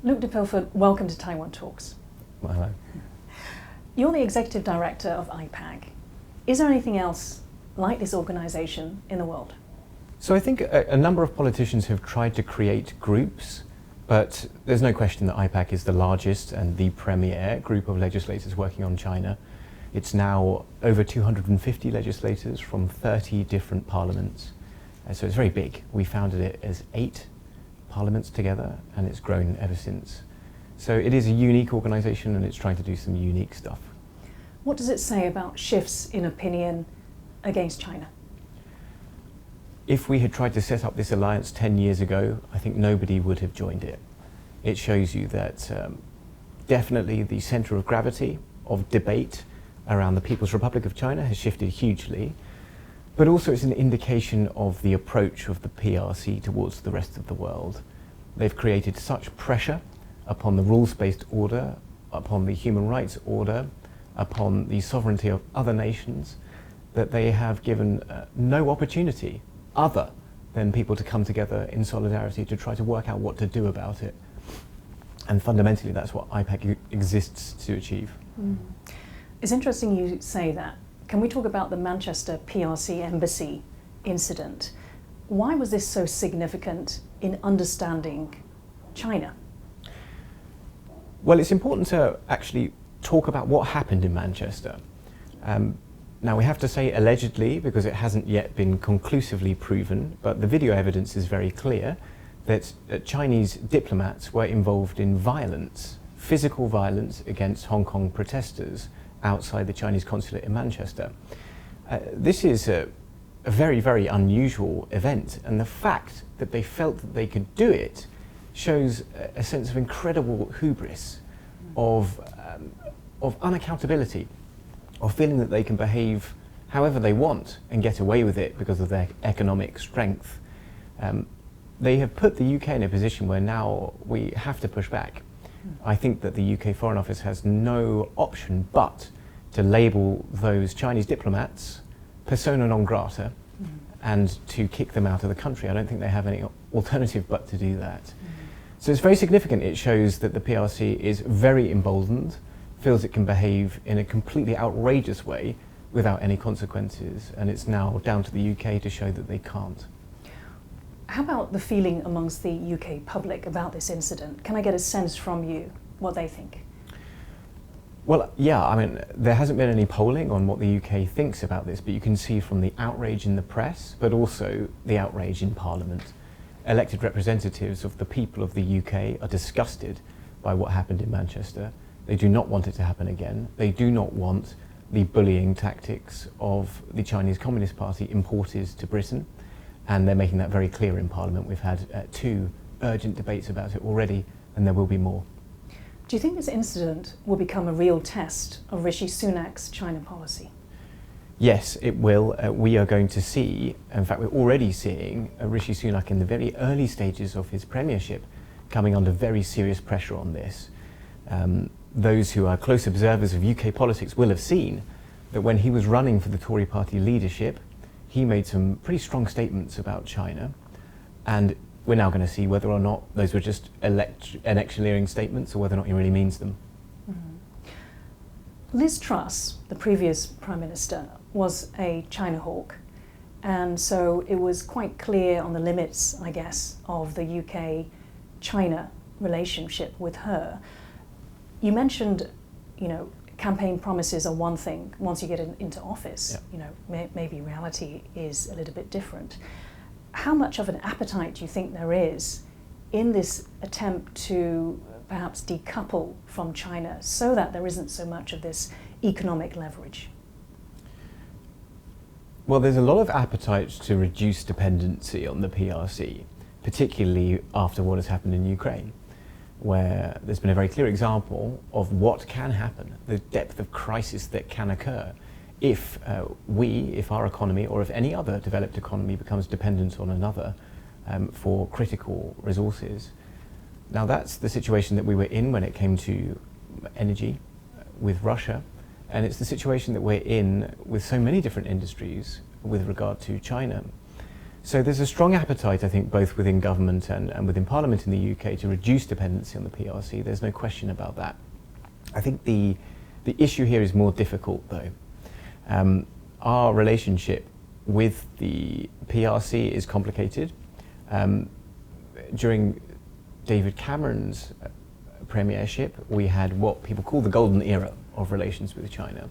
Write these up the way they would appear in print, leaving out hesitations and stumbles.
Luke de Pulford, welcome to Taiwan Talks. Well, hello. You're the Executive Director of IPAC. Is there anything else like this organisation in the world? So I think a number of politicians have tried to create groups, but there's no question that IPAC is the largest and the premier group of legislators working on China. It's now over 250 legislators from 30 different parliaments. So it's very big. We founded it as 8 parliaments together, and it's grown ever since. So it is a unique organisation, and it's trying to do some unique stuff. What does it say about shifts in opinion against China? If we had tried to set up this alliance 10 years ago, I think nobody would have joined it. It shows you that definitely the centre of gravity of debate around the People's Republic of China has shifted hugely, but also it's an indication of the approach of the PRC towards the rest of the world. They've created such pressure upon the rules-based order, upon the human rights order, upon the sovereignty of other nations, that they have given no opportunity other than people to come together in solidarity to try to work out what to do about it. And fundamentally, that's what IPAC exists to achieve. Mm. It's interesting you say that. Can we talk about the Manchester PRC embassy incident? Why was this so significant in understanding China? Well, it's important to actually talk about what happened in Manchester. Now, we have to say allegedly because it hasn't yet been conclusively proven, but the video evidence is very clear that Chinese diplomats were involved in violence, physical violence against Hong Kong protesters outside the Chinese consulate in Manchester. This is a very, very unusual event, and the fact that they felt that they could do it shows a sense of incredible hubris, of unaccountability, of feeling that they can behave however they want and get away with it because of their economic strength. They have put the UK in a position where now we have to push back. I think that the UK Foreign Office has no option but to label those Chinese diplomats persona non grata and to kick them out of the country. I don't think they have any alternative but to do that. So it's very significant. It shows that the PRC is very emboldened, feels it can behave in a completely outrageous way without any consequences, and it's now down to the UK to show that they can't. How about the feeling amongst the UK public about this incident? Can I get a sense from you what they think? Well, yeah, I mean, there hasn't been any polling on what the UK thinks about this, but you can see from the outrage in the press, but also the outrage in Parliament. Elected representatives of the people of the UK are disgusted by what happened in Manchester. They do not want it to happen again. They do not want the bullying tactics of the Chinese Communist Party imported to Britain, and they're making that very clear in Parliament. We've had 2 urgent debates about it already, and there will be more. Do you think this incident will become a real test of Rishi Sunak's China policy? Yes, it will. We are going to see, in fact we're already seeing, Rishi Sunak in the very early stages of his premiership coming under very serious pressure on this. Those who are close observers of UK politics will have seen that when he was running for the Tory party leadership, he made some pretty strong statements about China, and we're now going to see whether or not those were just electioneering statements or whether or not he really means them. Liz Truss, the previous Prime Minister, was a China hawk, and so it was quite clear on the limits, I guess, of the UK-China relationship with her. You mentioned, campaign promises are one thing. Once you get into office, maybe reality is a little bit different. How much of an appetite do you think there is in this attempt to perhaps decouple from China so that there isn't so much of this economic leverage? Well, there's a lot of appetite to reduce dependency on the PRC, particularly after what has happened in Ukraine, where there's been a very clear example of what can happen, the depth of crisis that can occur if if our economy or if any other developed economy becomes dependent on another for critical resources. Now that's the situation that we were in when it came to energy with Russia, and it's the situation that we're in with so many different industries with regard to China. So there's a strong appetite, I think, both within government and within Parliament in the UK to reduce dependency on the PRC. There's no question about that. I think the issue here is more difficult, though. Our relationship with the PRC is complicated. During David Cameron's premiership, we had what people call the golden era of relations with China.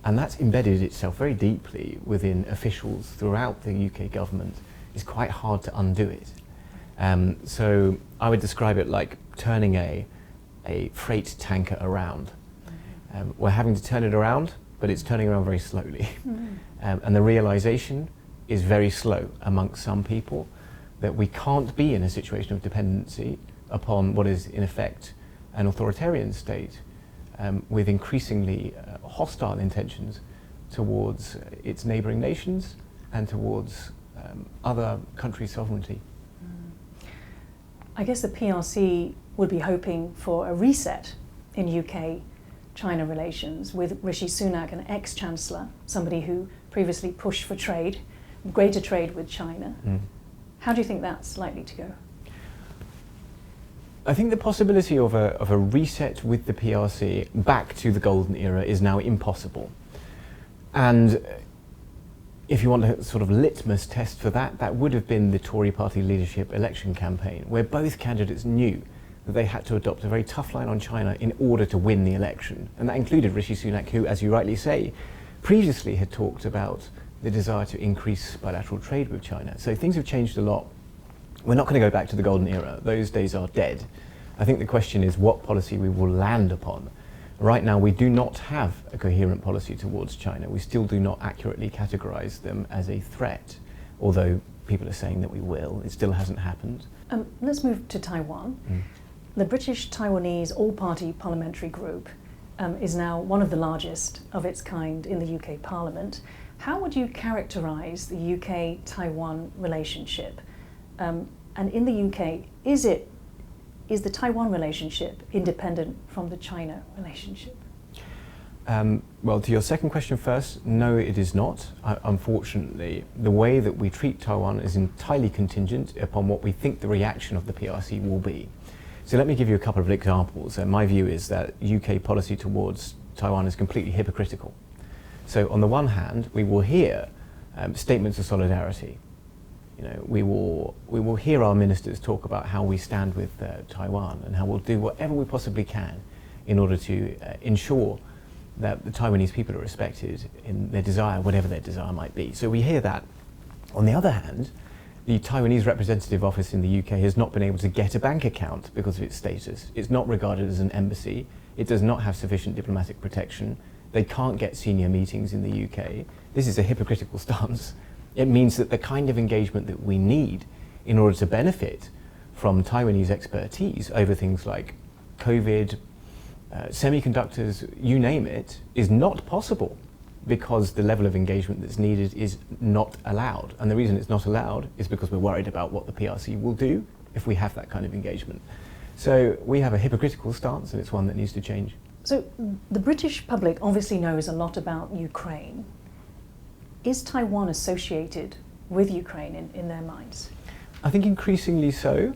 And that's embedded itself very deeply within officials throughout the UK government. It's quite hard to undo it. So I would describe it like turning a freight tanker around. We're having to turn it around, but it's turning around very slowly. And the realization is very slow amongst some people that we can't be in a situation of dependency upon what is in effect an authoritarian state with increasingly hostile intentions towards its neighbouring nations and towards other countries' sovereignty. I guess the PRC would be hoping for a reset in UK-China relations with Rishi Sunak, an ex-chancellor, somebody who previously pushed for trade, greater trade with China. How do you think that's likely to go? I think the possibility of a reset with the PRC back to the golden era is now impossible. And if you want a sort of litmus test for that, that would have been the Tory party leadership election campaign, where both candidates knew that they had to adopt a very tough line on China in order to win the election. And that included Rishi Sunak, who, as you rightly say, previously had talked about the desire to increase bilateral trade with China. So things have changed a lot. We're not going to go back to the golden era. Those days are dead. I think the question is what policy we will land upon. Right now, we do not have a coherent policy towards China. We still do not accurately categorize them as a threat, although people are saying that we will. It still hasn't happened. Let's move to Taiwan. The British Taiwanese all-party parliamentary group is now one of the largest of its kind in the UK Parliament. How would you characterise the UK-Taiwan relationship? And in the UK, is the Taiwan relationship independent from the China relationship? Well, to your second question first, no, it is not. Unfortunately, the way that we treat Taiwan is entirely contingent upon what we think the reaction of the PRC will be. So let me give you a couple of examples. My view is that UK policy towards Taiwan is completely hypocritical. So on the one hand, we will hear statements of solidarity. You know, we will hear our ministers talk about how we stand with Taiwan and how we'll do whatever we possibly can in order to ensure that the Taiwanese people are respected in their desire, whatever their desire might be. So we hear that. On the other hand, the Taiwanese representative office in the UK has not been able to get a bank account because of its status. It's not regarded as an embassy. It does not have sufficient diplomatic protection. They can't get senior meetings in the UK. This is a hypocritical stance. It means that the kind of engagement that we need in order to benefit from Taiwanese expertise over things like COVID, semiconductors, you name it, is not possible because the level of engagement that's needed is not allowed. And the reason it's not allowed is because we're worried about what the PRC will do if we have that kind of engagement. So we have a hypocritical stance, and it's one that needs to change. So the British public obviously knows a lot about Ukraine. Is Taiwan associated with Ukraine in their minds? I think increasingly so,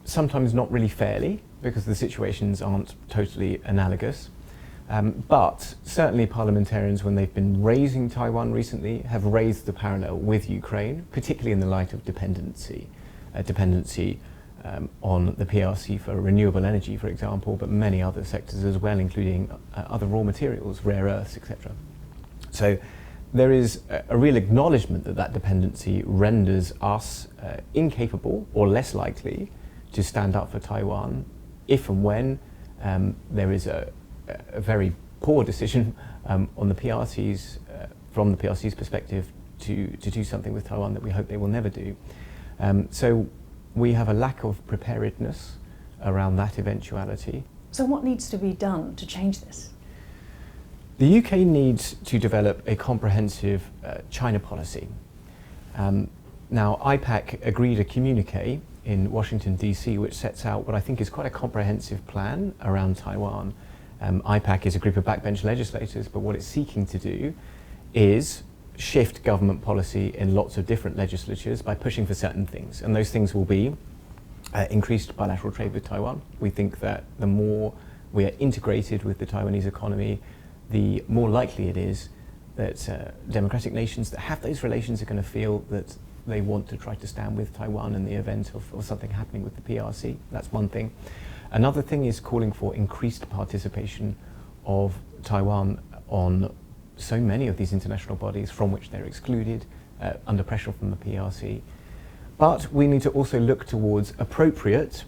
sometimes not really fairly, because the situations aren't totally analogous. But certainly parliamentarians, when they've been raising Taiwan recently, have raised the parallel with Ukraine, particularly in the light of dependency on the PRC for renewable energy, for example, but many other sectors as well, including other raw materials, rare earths, etc. So there is a real acknowledgement that that dependency renders us incapable or less likely to stand up for Taiwan if and when there is a very poor decision on the PRC's, from the PRC's perspective to do something with Taiwan that we hope they will never do. So we have a lack of preparedness around that eventuality. So what needs to be done to change this? The UK needs to develop a comprehensive China policy. Now, IPAC agreed a communique in Washington, DC, which sets out what I think is quite a comprehensive plan around Taiwan. IPAC is a group of backbench legislators, but what it's seeking to do is shift government policy in lots of different legislatures by pushing for certain things. And those things will be increased bilateral trade with Taiwan. We think that the more we are integrated with the Taiwanese economy, the more likely it is that democratic nations that have those relations are going to feel that they want to try to stand with Taiwan in the event of something happening with the PRC. That's one thing. Another thing is calling for increased participation of Taiwan on so many of these international bodies from which they're excluded, under pressure from the PRC. But we need to also look towards appropriate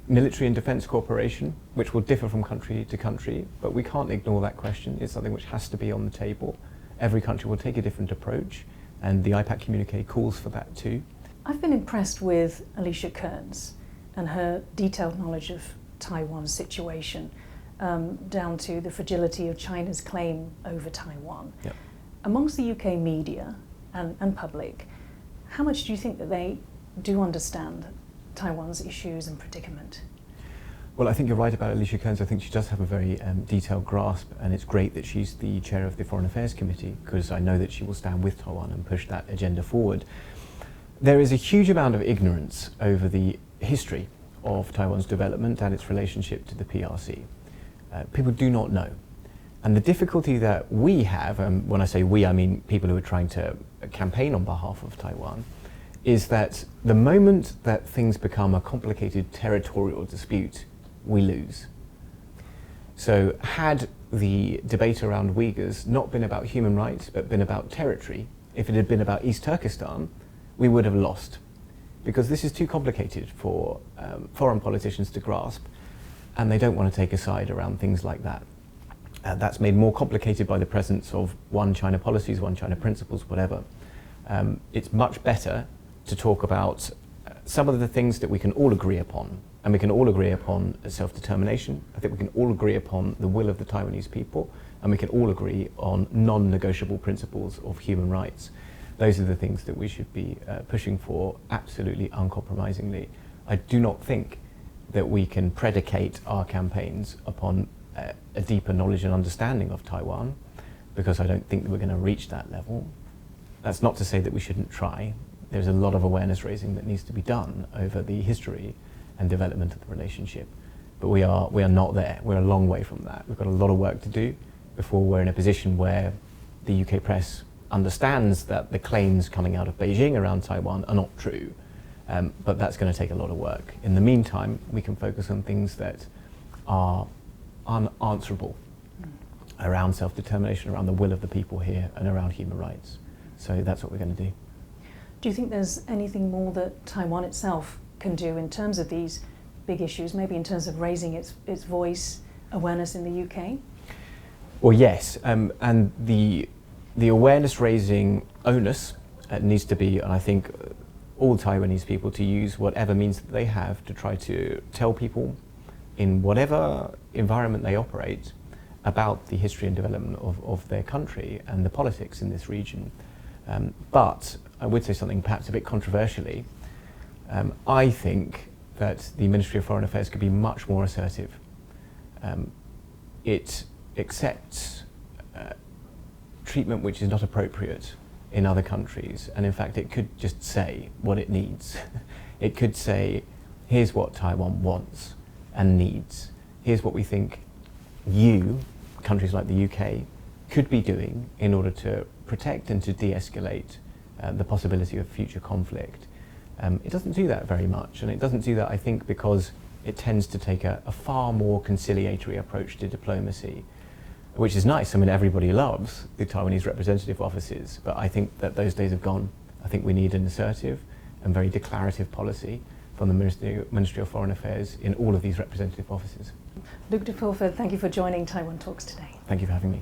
military and defence cooperation, which will differ from country to country, but we can't ignore that question. It's something which has to be on the table. Every country will take a different approach, and the IPAC communique calls for that too. I've been impressed with Alicia Kearns and her detailed knowledge of Taiwan's situation, down to the fragility of China's claim over Taiwan. Yep. Amongst the UK media and public, how much do you think that they do understand Taiwan's issues and predicament? Well, I think you're right about Alicia Kearns. I think she does have a very detailed grasp, and it's great that she's the chair of the Foreign Affairs Committee, because I know that she will stand with Taiwan and push that agenda forward. There is a huge amount of ignorance over the history of Taiwan's development and its relationship to the PRC. People do not know. And the difficulty that we have, when I say we, I mean people who are trying to campaign on behalf of Taiwan, is that the moment that things become a complicated territorial dispute, we lose. So had the debate around Uyghurs not been about human rights, but been about territory, if it had been about East Turkestan, we would have lost. Because this is too complicated for foreign politicians to grasp, and they don't want to take a side around things like that. That's made more complicated by the presence of one China policies, one China principles, whatever. It's much better to talk about some of the things that we can all agree upon. And we can all agree upon self-determination. I think we can all agree upon the will of the Taiwanese people, and we can all agree on non-negotiable principles of human rights. Those are the things that we should be pushing for absolutely uncompromisingly. I do not think that we can predicate our campaigns upon a deeper knowledge and understanding of Taiwan, because I don't think that we're going to reach that level. That's not to say that we shouldn't try. There's a lot of awareness raising that needs to be done over the history and development of the relationship. But we are not there. We're a long way from that. We've got a lot of work to do before we're in a position where the UK press understands that the claims coming out of Beijing around Taiwan are not true. But that's going to take a lot of work. In the meantime, we can focus on things that are unanswerable around self-determination, around the will of the people here, and around human rights. So that's what we're going to do. Do you think there's anything more that Taiwan itself can do in terms of these big issues, maybe in terms of raising its voice, awareness in the UK? Well, yes, and the awareness raising onus needs to be, and I think all Taiwanese people, to use whatever means that they have to try to tell people in whatever environment they operate about the history and development of their country and the politics in this region. But I would say something perhaps a bit controversially. I think that the Ministry of Foreign Affairs could be much more assertive. It accepts treatment which is not appropriate in other countries, and in fact it could just say what it needs. It could say, here's what Taiwan wants and needs. Here's what we think you, countries like the UK, could be doing in order to protect and to de-escalate the possibility of future conflict. It doesn't do that very much, and it doesn't do that, I think, because it tends to take a far more conciliatory approach to diplomacy, which is nice. I mean, everybody loves the Taiwanese representative offices, but I think that those days have gone. I think we need an assertive and very declarative policy from the Ministry of Foreign Affairs in all of these representative offices. Luke de Pulford, thank you for joining Taiwan Talks today. Thank you for having me.